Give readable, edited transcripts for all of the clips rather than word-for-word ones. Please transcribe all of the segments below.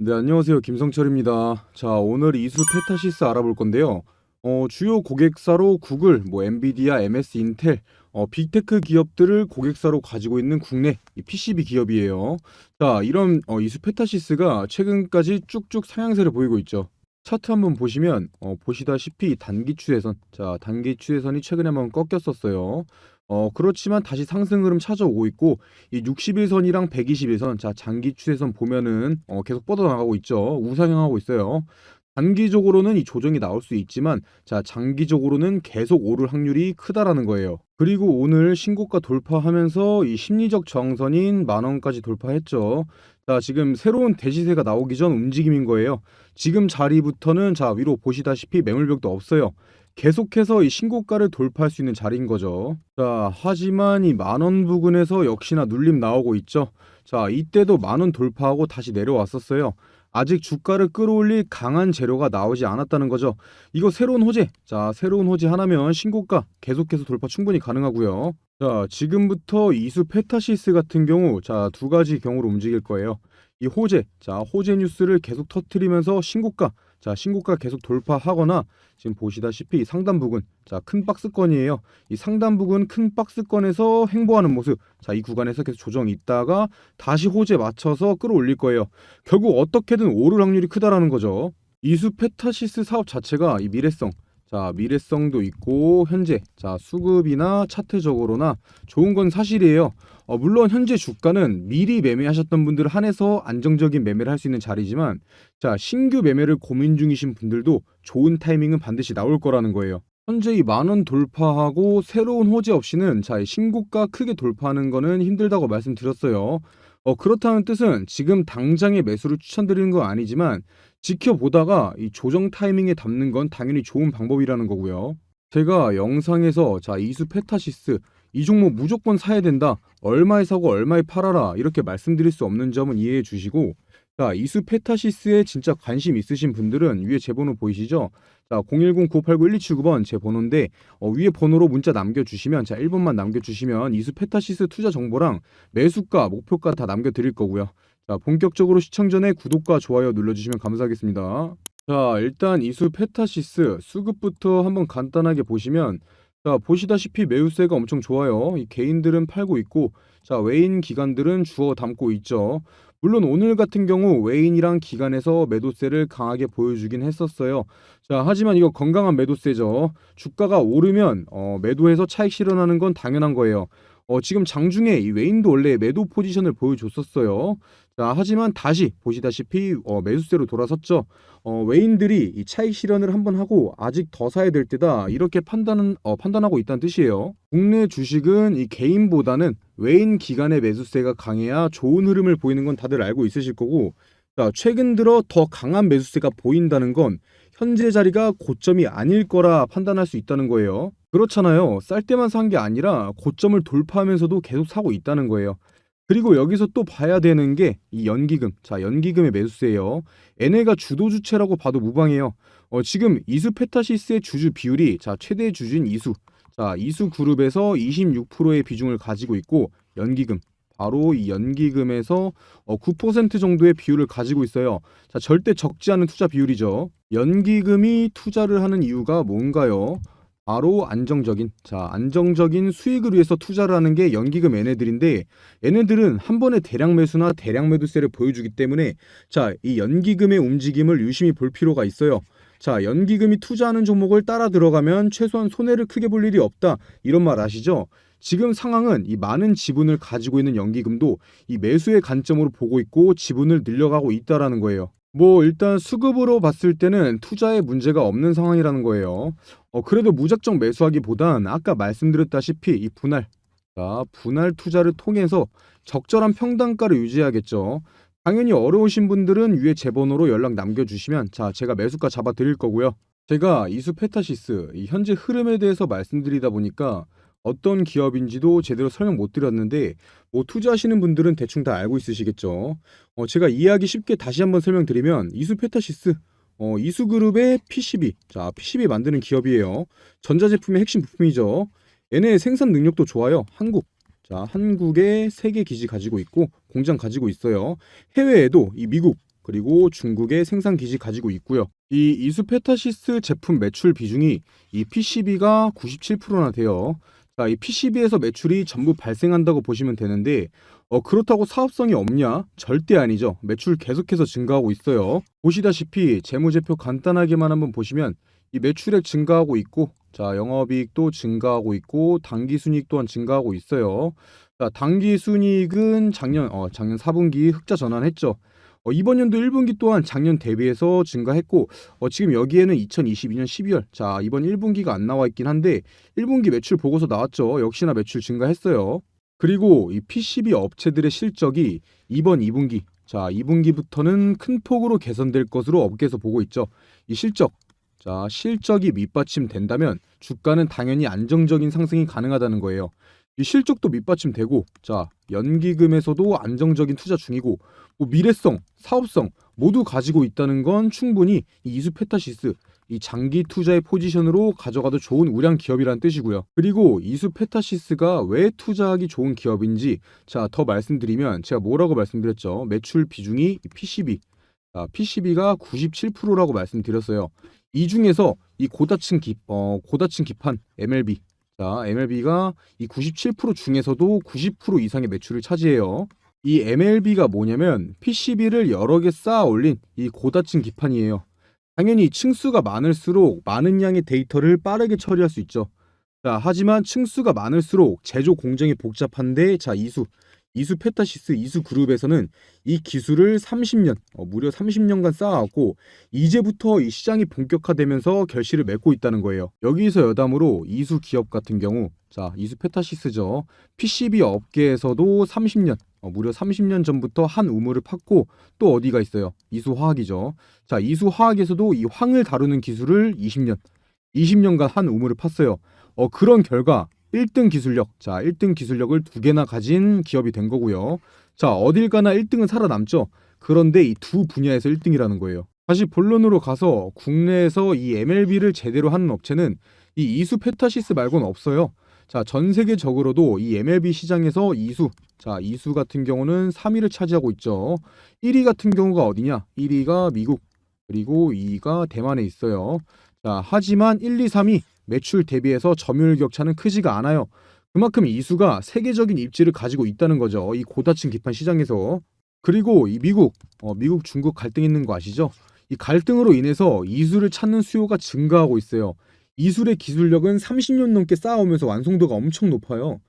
네, 안녕하세요. 김성철입니다. 자, 오늘 이수 페타시스 알아볼 건데요. 주요 고객사로 구글, 엔비디아, MS, 인텔, 빅테크 기업들을 고객사로 가지고 있는 국내 이 PCB 기업이에요. 자, 이런 이수 페타시스가 최근까지 쭉쭉 상향세를 보이고 있죠. 차트 한번 보시면 보시다시피 단기 추세선, 자, 단기 추세선이 최근에 한번 꺾였었어요. 그렇지만 다시 상승 흐름 찾아오고 있고 이 60일선이랑 120일선, 자, 장기 추세선 보면은 계속 뻗어나가고 있죠. 우상향하고 있어요. 단기적으로는 이 조정이 나올 수 있지만, 자, 장기적으로는 계속 오를 확률이 크다라는 거예요. 그리고 오늘 신고가 돌파하면서 이 심리적 저항선인 10,000원까지 돌파했죠. 자, 지금 새로운 대시세가 나오기 전 움직임인 거예요. 지금 자리부터는, 자, 위로 보시다시피 매물벽도 없어요. 계속해서 이 신고가를 돌파할 수 있는 자리인 거죠. 자, 하지만 이 10,000원 부근에서 역시나 눌림 나오고 있죠. 자, 이때도 10,000원 돌파하고 다시 내려왔었어요. 아직 주가를 끌어올릴 강한 재료가 나오지 않았다는 거죠. 이거 새로운 호재. 자, 새로운 호재 하나면 신고가 계속해서 돌파 충분히 가능하고요. 자, 지금부터 이수 페타시스 같은 경우, 자, 두 가지 경우로 움직일 거예요. 이 호재, 자, 호재 뉴스를 계속 터트리면서 신고가, 자, 신고가 계속 돌파하거나, 지금 보시다시피 이 상단 부근, 자, 큰 박스권이에요. 이 상단 부근 큰 박스권에서 횡보하는 모습, 자, 이 구간에서 계속 조정이 있다가 다시 호재 맞춰서 끌어올릴 거예요. 결국 어떻게든 오를 확률이 크다라는 거죠. 이수 페타시스 사업 자체가 이 미래성, 자, 미래성도 있고 현재, 자, 수급이나 차트적으로나 좋은 건 사실이에요. 물론 현재 주가는 미리 매매하셨던 분들을 한해서 안정적인 매매를 할 수 있는 자리지만, 자, 신규 매매를 고민 중이신 분들도 좋은 타이밍은 반드시 나올 거라는 거예요. 현재 이 10,000원 돌파하고 새로운 호재 없이는, 자, 이 신고가 크게 돌파하는 거는 힘들다고 말씀드렸어요. 그렇다는 뜻은 지금 당장의 매수를 추천드리는 건 아니지만 지켜보다가 이 조정 타이밍에 담는 건 당연히 좋은 방법이라는 거고요. 제가 영상에서, 자, 이수 페타시스 이 종목 무조건 사야 된다, 얼마에 사고 얼마에 팔아라, 이렇게 말씀드릴 수 없는 점은 이해해 주시고, 자, 이수 페타시스에 진짜 관심 있으신 분들은 위에 제 번호 보이시죠? 자, 010-9589-1279번 제 번호인데, 위에 번호로 문자 남겨주시면, 자, 1번만 남겨주시면 이수 페타시스 투자 정보랑 매수가, 목표가 다 남겨드릴 거고요. 자, 본격적으로 시청 전에 구독과 좋아요 눌러주시면 감사하겠습니다. 자, 일단 이수 페타시스 수급부터 한번 간단하게 보시면, 자, 보시다시피 매수세가 엄청 좋아요. 이 개인들은 팔고 있고, 자, 외인 기관들은 주워 담고 있죠. 물론 오늘 같은 경우 외인이랑 기관에서 매도세를 강하게 보여주긴 했었어요. 자, 하지만 이거 건강한 매도세죠. 주가가 오르면 매도해서 차익 실현하는 건 당연한 거예요. 지금 장중에 이 외인도 원래 매도 포지션을 보여줬었어요. 자, 하지만 다시 보시다시피 매수세로 돌아섰죠. 외인들이 이 차익 실현을 한번 하고 아직 더 사야 될 때다, 이렇게 판단하고 있다는 뜻이에요. 국내 주식은 이 개인보다는 외인 기관의 매수세가 강해야 좋은 흐름을 보이는 건 다들 알고 있으실 거고, 자, 최근 들어 더 강한 매수세가 보인다는 건 현재 자리가 고점이 아닐 거라 판단할 수 있다는 거예요. 그렇잖아요. 쌀 때만 산 게 아니라 고점을 돌파하면서도 계속 사고 있다는 거예요. 그리고 여기서 또 봐야 되는 게 이 연기금. 자, 연기금의 매수세예요. 얘네가 주도 주체라고 봐도 무방해요. 지금 이수 페타시스의 주주 비율이, 자, 최대 주주인 이수. 자, 이수 그룹에서 26%의 비중을 가지고 있고, 연기금, 바로 이 연기금에서 9% 정도의 비율을 가지고 있어요. 자, 절대 적지 않은 투자 비율이죠. 연기금이 투자를 하는 이유가 뭔가요? 바로 안정적인, 자, 안정적인 수익을 위해서 투자를 하는 게 연기금 얘네들인데, 얘네들은 한 번에 대량 매수나 대량 매도세를 보여주기 때문에, 자, 이 연기금의 움직임을 유심히 볼 필요가 있어요. 자, 연기금이 투자하는 종목을 따라 들어가면 최소한 손해를 크게 볼 일이 없다, 이런 말 아시죠? 지금 상황은 이 많은 지분을 가지고 있는 연기금도 이 매수의 관점으로 보고 있고 지분을 늘려가고 있다라는 거예요. 일단 수급으로 봤을 때는 투자에 문제가 없는 상황이라는 거예요. 그래도 무작정 매수하기보단 아까 말씀드렸다시피 이 분할, 자, 분할 투자를 통해서 적절한 평단가를 유지해야겠죠. 당연히 어려우신 분들은 위에 제 번호로 연락 남겨주시면, 자, 제가 매수가 잡아 드릴 거고요. 제가 이수 페타시스 이 현재 흐름에 대해서 말씀드리다 보니까 어떤 기업인지도 제대로 설명 못 드렸는데, 투자하시는 분들은 대충 다 알고 있으시겠죠. 제가 이해하기 쉽게 다시 한번 설명드리면, 이수 페타시스, 이수그룹의 PCB, 자, PCB 만드는 기업이에요. 전자제품의 핵심 부품이죠. 얘네 생산 능력도 좋아요. 자, 한국에 3개 기지 가지고 있고 공장 가지고 있어요. 해외에도 이 미국, 그리고 중국의 생산 기지 가지고 있고요. 이 이수페타시스 제품 매출 비중이 이 PCB가 97%나 돼요. 자, 이 PCB에서 매출이 전부 발생한다고 보시면 되는데 그렇다고 사업성이 없냐? 절대 아니죠. 매출 계속해서 증가하고 있어요. 보시다시피 재무제표 간단하게만 한번 보시면 이 매출액 증가하고 있고, 자, 영업이익도 증가하고 있고, 당기순이익 또한 증가하고 있어요. 자, 당기순이익은 작년 4분기 흑자 전환했죠. 이번 연도 1분기 또한 작년 대비해서 증가했고, 지금 여기에는 2022년 12월, 자, 이번 1분기가 안 나와 있긴 한데 1분기 매출 보고서 나왔죠. 역시나 매출 증가했어요. 그리고 이 PCB 업체들의 실적이 이번 2분기, 자, 2분기부터는 큰 폭으로 개선될 것으로 업계에서 보고 있죠. 이 실적, 자, 실적이 밑받침된다면 주가는 당연히 안정적인 상승이 가능하다는 거예요. 이 실적도 밑받침되고, 자, 연기금에서도 안정적인 투자 중이고, 뭐 미래성, 사업성 모두 가지고 있다는 건 충분히 이 이수페타시스, 이 장기 투자의 포지션으로 가져가도 좋은 우량 기업이라는 뜻이고요. 그리고 이수페타시스가 왜 투자하기 좋은 기업인지, 자, 더 말씀드리면 제가 뭐라고 말씀드렸죠? 매출 비중이 PCB, 자, PCB가 97%라고 말씀드렸어요. 이 중에서 이 고다층 기판 MLB, 자, MLB가 이 97% 중에서도 90% 이상의 매출을 차지해요. 이 MLB가 뭐냐면 PCB를 여러 개 쌓아 올린 이 고다층 기판이에요. 당연히 층수가 많을수록 많은 양의 데이터를 빠르게 처리할 수 있죠. 자, 하지만 층수가 많을수록 제조 공정이 복잡한데, 자, 이수페타시스 이수그룹에서는 이 기술을 30년, 무려 30년간 쌓아왔고, 이제부터 이 시장이 본격화되면서 결실을 맺고 있다는 거예요. 여기서 여담으로 이수 기업 같은 경우, 자, 이수페타시스죠. PCB 업계에서도 30년, 무려 30년 전부터 한 우물을 팠고, 또 어디가 있어요? 이수화학이죠. 자, 이수화학에서도 이 황을 다루는 기술을 20년간 한 우물을 팠어요. 그런 결과 1등 기술력, 자, 1등 기술력을 2개나 가진 기업이 된 거고요. 자, 어딜 가나 1등은 살아남죠. 그런데 이 두 분야에서 1등이라는 거예요. 다시 본론으로 가서 국내에서 이 MLB를 제대로 하는 업체는 이 이수페타시스 말고는 없어요. 자, 전 세계적으로도 이 MLB 시장에서 이수 같은 경우는 3위를 차지하고 있죠. 1위 같은 경우가 어디냐? 1위가 미국, 그리고 2위가 대만에 있어요. 자, 하지만 1, 2, 3위 매출 대비해서 점유율 격차는 크지가 않아요. 그만큼 이수가 세계적인 입지를 가지고 있다는 거죠. 이 고다층 기판 시장에서. 그리고 이 미국, 중국 갈등 있는 거 아시죠? 이 갈등으로 인해서 이수를 찾는 수요가 증가하고 있어요. 이술의 기술력은 30년 넘게 쌓아오면서 완성도가 엄청 높아요.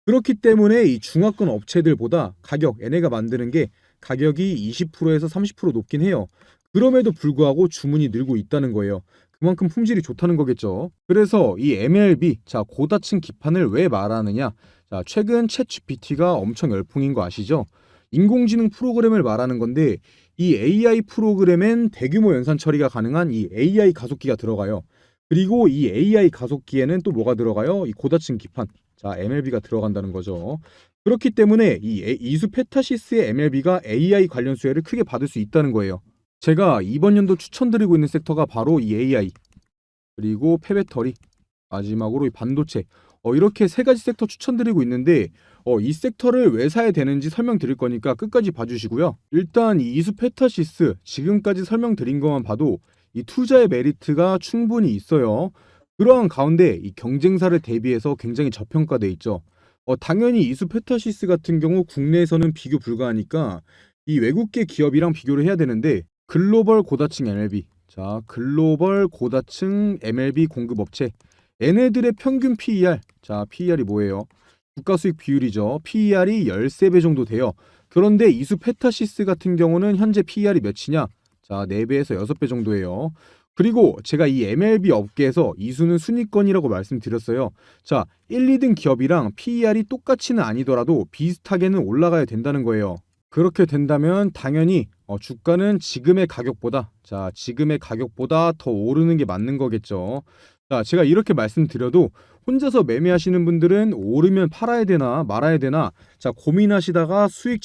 그렇기 때문에 이 중화권 업체들보다 얘네가 만드는 게 가격이 20%에서 30% 높긴 해요. 그럼에도 불구하고 주문이 늘고 있다는 거예요. 그만큼 품질이 좋다는 거겠죠. 그래서 이 MLB, 자, 고다층 기판을 왜 말하느냐? 자, 최근 챗GPT가 엄청 열풍인 거 아시죠? 인공지능 프로그램을 말하는 건데, 이 AI 프로그램엔 대규모 연산 처리가 가능한 이 AI 가속기가 들어가요. 그리고 이 AI 가속기에는 또 뭐가 들어가요? 이 고다층 기판, 자, MLB가 들어간다는 거죠. 그렇기 때문에 이 이수페타시스의 MLB가 AI 관련 수혜를 크게 받을 수 있다는 거예요. 제가 이번 연도 추천드리고 있는 섹터가 바로 이 AI, 그리고 폐배터리, 마지막으로 이 반도체, 이렇게 세 가지 섹터 추천드리고 있는데, 이 섹터를 왜 사야 되는지 설명드릴 거니까 끝까지 봐주시고요. 일단 이 이수페타시스 지금까지 설명드린 것만 봐도 이 투자의 메리트가 충분히 있어요. 그러한 가운데 이 경쟁사를 대비해서 굉장히 저평가돼 있죠. 당연히 이수페타시스 같은 경우 국내에서는 비교 불가하니까 이 외국계 기업이랑 비교를 해야 되는데, 글로벌 고다층 MLB, 자, 글로벌 고다층 MLB 공급업체, 얘네들의 평균 PER, 자, PER이 뭐예요? 주가수익 비율이죠. PER이 13배 정도 돼요. 그런데 이수페타시스 같은 경우는 현재 PER이 몇이냐? 자, 4배에서 6배 정도예요. 그리고 제가 이 MLB 업계에서 이수는 순위권이라고 말씀드렸어요. 자, 1, 2등 기업이랑 PER이 똑같이는 아니더라도 비슷하게는 올라가야 된다는 거예요. 그렇게 된다면 당연히 주가는 지금의 가격보다 더 오르는 게 맞는 거겠죠. 자, 제가 이렇게 말씀드려도 혼자서 매매하시는 분들은 오르면 팔아야 되나 말아야 되나, 자, 고민하시다가 수익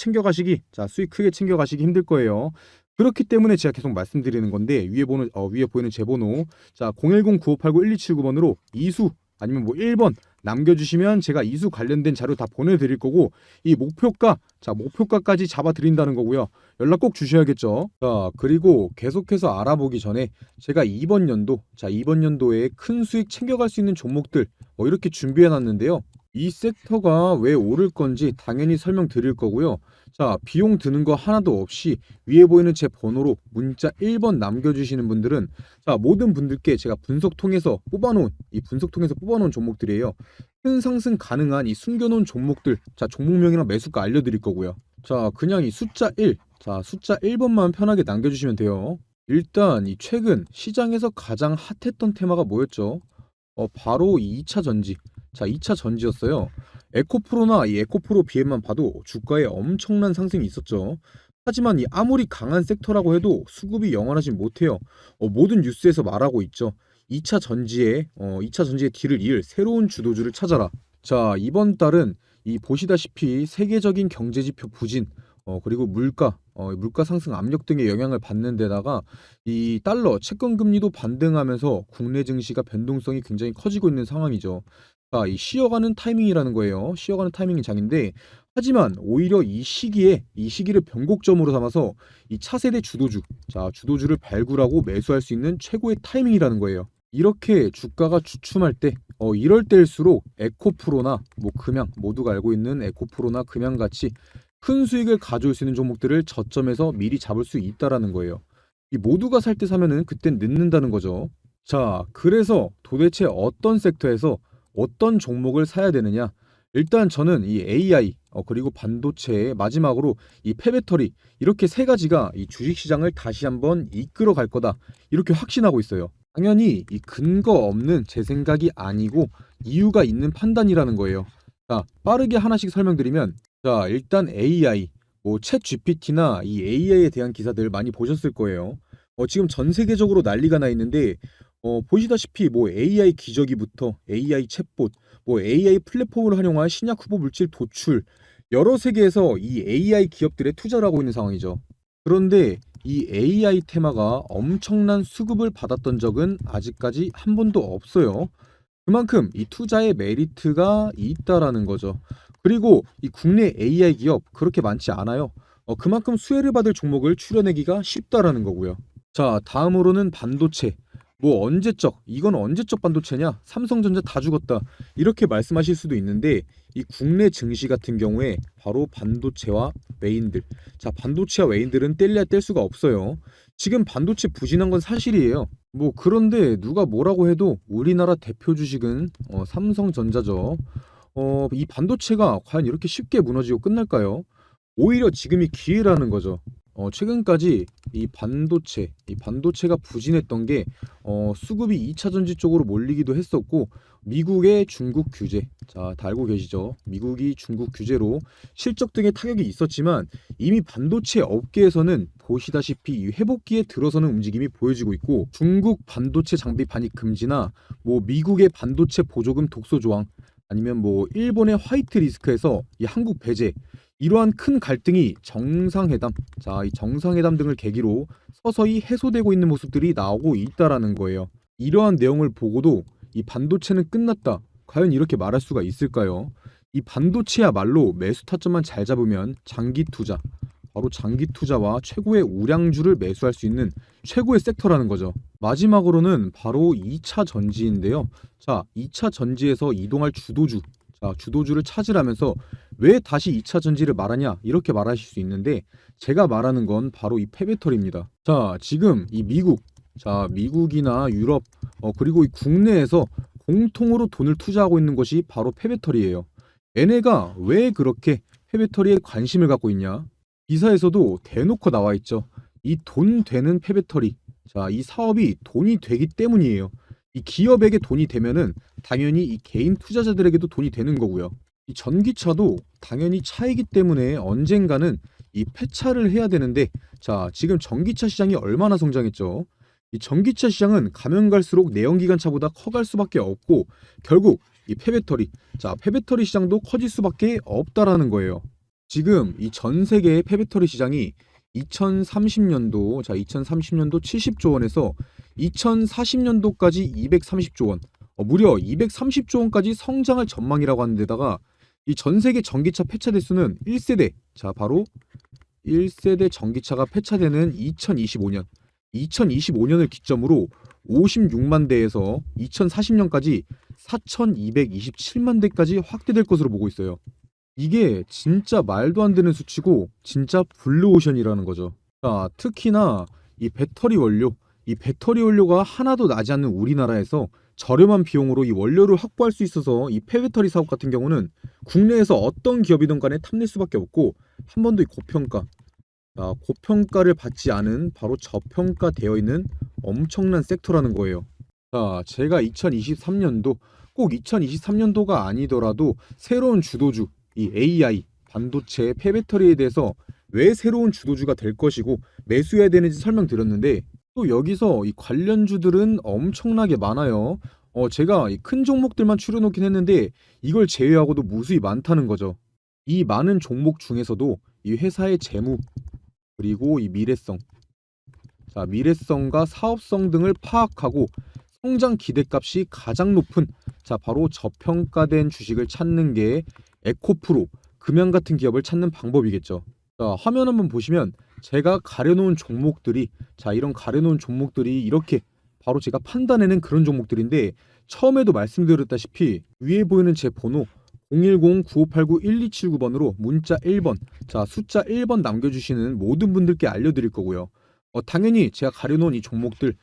크게 챙겨가시기 힘들 거예요. 그렇기 때문에 제가 계속 말씀드리는 건데, 위에 보이는 제 번호, 자, 010-9589-1279번으로 이수 아니면 뭐 1번 남겨주시면 제가 이수 관련된 자료 다 보내드릴 거고, 이 목표가, 자, 목표가까지 잡아드린다는 거고요. 연락 꼭 주셔야겠죠. 자, 그리고 계속해서 알아보기 전에 제가 이번 연도, 자, 이번 연도에 큰 수익 챙겨갈 수 있는 종목들 이렇게 준비해 놨는데요. 이 섹터가 왜 오를 건지 당연히 설명드릴 거고요. 자, 비용 드는 거 하나도 없이 위에 보이는 제 번호로 문자 1번 남겨주시는 분들은, 자, 모든 분들께 제가 분석통에서 뽑아놓은 종목들이에요. 큰 상승 가능한 이 숨겨놓은 종목들, 자, 종목명이랑 매수가 알려드릴 거고요. 자, 그냥 이 숫자 1, 자, 숫자 1번만 편하게 남겨주시면 돼요. 일단 이 최근 시장에서 가장 핫했던 테마가 뭐였죠? 바로 이 2차 전지. 자, 2차 전지였어요. 에코프로나 이 에코프로 BM만 봐도 주가에 엄청난 상승이 있었죠. 하지만 이 아무리 강한 섹터라고 해도 수급이 영원하진 못해요. 모든 뉴스에서 말하고 있죠. 2차 전지의 뒤를 이을 새로운 주도주를 찾아라. 자, 이번 달은 이 보시다시피 세계적인 경제지표 부진, 그리고 물가 상승 압력 등의 영향을 받는 데다가 이 달러 채권 금리도 반등하면서 국내 증시가 변동성이 굉장히 커지고 있는 상황이죠. 자, 이 쉬어가는 타이밍이라는 거예요. 쉬어가는 타이밍이 장인데, 하지만 오히려 이 시기를 변곡점으로 삼아서 이 차세대 주도주, 자, 주도주를 발굴하고 매수할 수 있는 최고의 타이밍이라는 거예요. 이렇게 주가가 주춤할 때, 이럴 때일수록 에코프로나 뭐 금양, 모두가 알고 있는 에코프로나 금양같이 큰 수익을 가져올 수 있는 종목들을 저점에서 미리 잡을 수 있다라는 거예요. 이 모두가 살 때 사면은 그땐 늦는다는 거죠. 자, 그래서 도대체 어떤 섹터에서 어떤 종목을 사야 되느냐? 일단 저는 이 AI, 그리고 반도체, 마지막으로 이 폐배터리, 이렇게 세 가지가 이 주식시장을 다시 한번 이끌어 갈 거다, 이렇게 확신하고 있어요. 당연히 이 근거 없는 제 생각이 아니고 이유가 있는 판단이라는 거예요. 자, 빠르게 하나씩 설명드리면, 자, 일단 AI, 뭐 챗 GPT나 이 AI에 대한 기사들 많이 보셨을 거예요. 지금 전 세계적으로 난리가 나 있는데, 보시다시피 뭐 AI 기저귀부터 AI 챗봇, 뭐 AI 플랫폼을 활용한 신약 후보 물질 도출, 여러 세계에서 이 AI 기업들에 투자를 하고 있는 상황이죠. 그런데 이 AI 테마가 엄청난 수급을 받았던 적은 아직까지 한 번도 없어요. 그만큼 이 투자의 메리트가 있다라는 거죠. 그리고 이 국내 AI 기업 그렇게 많지 않아요. 그만큼 수혜를 받을 종목을 추려내기가 쉽다라는 거고요. 자, 다음으로는 반도체. 뭐 이건 언제적 반도체냐? 삼성전자 다 죽었다, 이렇게 말씀하실 수도 있는데, 이 국내 증시 같은 경우에 바로 반도체와 외인들, 자, 반도체와 외인들은 뗄래야 뗄 수가 없어요. 지금 반도체 부진한 건 사실이에요. 뭐 그런데 누가 뭐라고 해도 우리나라 대표 주식은 삼성전자죠. 이 반도체가 과연 이렇게 쉽게 무너지고 끝날까요? 오히려 지금이 기회라는 거죠. 최근까지 이 반도체가 부진했던 게 수급이 2차 전지 쪽으로 몰리기도 했었고, 미국의 중국 규제, 자, 다 알고 계시죠? 미국이 중국 규제로 실적 등의 타격이 있었지만 이미 반도체 업계에서는 보시다시피 이 회복기에 들어서는 움직임이 보여지고 있고, 중국 반도체 장비 반입 금지나 뭐 미국의 반도체 보조금 독소 조항, 아니면 뭐 일본의 화이트 리스크에서 이 한국 배제, 이러한 큰 갈등이 정상회담, 자, 이 정상회담 등을 계기로 서서히 해소되고 있는 모습들이 나오고 있다라는 거예요. 이러한 내용을 보고도 이 반도체는 끝났다, 과연 이렇게 말할 수가 있을까요? 이 반도체야말로 매수 타점만 잘 잡으면 장기 투자, 바로 장기 투자와 최고의 우량주를 매수할 수 있는 최고의 섹터라는 거죠. 마지막으로는 바로 2차 전지인데요. 자, 2차 전지에서 이동할 주도주, 자, 주도주를 찾으라면서 왜 다시 2차 전지를 말하냐, 이렇게 말하실 수 있는데, 제가 말하는 건 바로 이 폐배터리입니다. 자, 지금 이 미국이나 유럽, 그리고 이 국내에서 공통으로 돈을 투자하고 있는 것이 바로 폐배터리예요. 얘네가 왜 그렇게 폐배터리에 관심을 갖고 있냐? 기사에서도 대놓고 나와 있죠. 이 돈 되는 폐배터리, 자, 이 사업이 돈이 되기 때문이에요. 이 기업에게 돈이 되면은 당연히 이 개인 투자자들에게도 돈이 되는 거고요. 이 전기차도 당연히 차이기 때문에 언젠가는 이 폐차를 해야 되는데, 자, 지금 전기차 시장이 얼마나 성장했죠. 이 전기차 시장은 가면 갈수록 내연기관차보다 커갈 수밖에 없고, 결국 이 폐배터리, 자, 폐배터리 시장도 커질 수밖에 없다라는 거예요. 지금 이 전 세계의 폐배터리 시장이 2030년도 70조 원에서 2040년도까지 230조 원, 무려 230조 원까지 성장할 전망이라고 하는 데다가 이 전 세계 전기차 폐차 대수는 1세대, 자 바로 1세대 전기차가 폐차되는 2025년을 기점으로 56만 대에서 2040년까지 4,227만 대까지 확대될 것으로 보고 있어요. 이게 진짜 말도 안 되는 수치고 진짜 블루오션이라는 거죠. 자, 특히나 이 배터리 원료가 하나도 나지 않는 우리나라에서 저렴한 비용으로 이 원료를 확보할 수 있어서 이 폐배터리 사업 같은 경우는 국내에서 어떤 기업이든 간에 탐낼 수밖에 없고 한 번도 이 고평가를 받지 않은 바로 저평가되어 있는 엄청난 섹터라는 거예요. 자, 제가 2023년도 꼭 2023년도가 아니더라도 새로운 주도주, 이 AI, 반도체, 폐배터리에 대해서 왜 새로운 주도주가 될 것이고 매수해야 되는지 설명드렸는데 또 여기서 이 관련주들은 엄청나게 많아요. 제가 이 큰 종목들만 추려놓긴 했는데 이걸 제외하고도 무수히 많다는 거죠. 이 많은 종목 중에서도 이 회사의 재무 그리고 이 미래성, 자, 미래성과 사업성 등을 파악하고 성장 기대값이 가장 높은 바로 저평가된 주식을 찾는 게 에코프로, 금양 같은 기업을 찾는 방법이겠죠. 자, 화면 한번 보시면 제가 가려놓은 종목들이 이런 가려놓은 종목들이 이렇게 바로 제가 판단해낸 그런 종목들인데 처음에도 말씀드렸다시피 위에 보이는 제 번호 010-9589-1279번으로 문자 1번, 자, 숫자 1번 남겨주시는 모든 분들께 알려드릴 거고요. 당연히 제가 가려놓은 이 종목들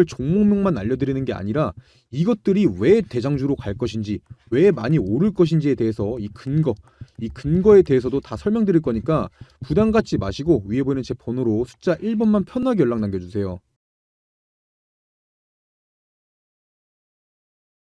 종목명만 알려드리는 게 아니라 이것들이 왜 대장주로 갈 것인지, 왜 많이 오를 것인지에 대해서 이 근거에 대해서도 다 설명드릴 거니까 부담 갖지 마시고 위에 보이는 제 번호로 숫자 1번만 편하게 연락 남겨주세요.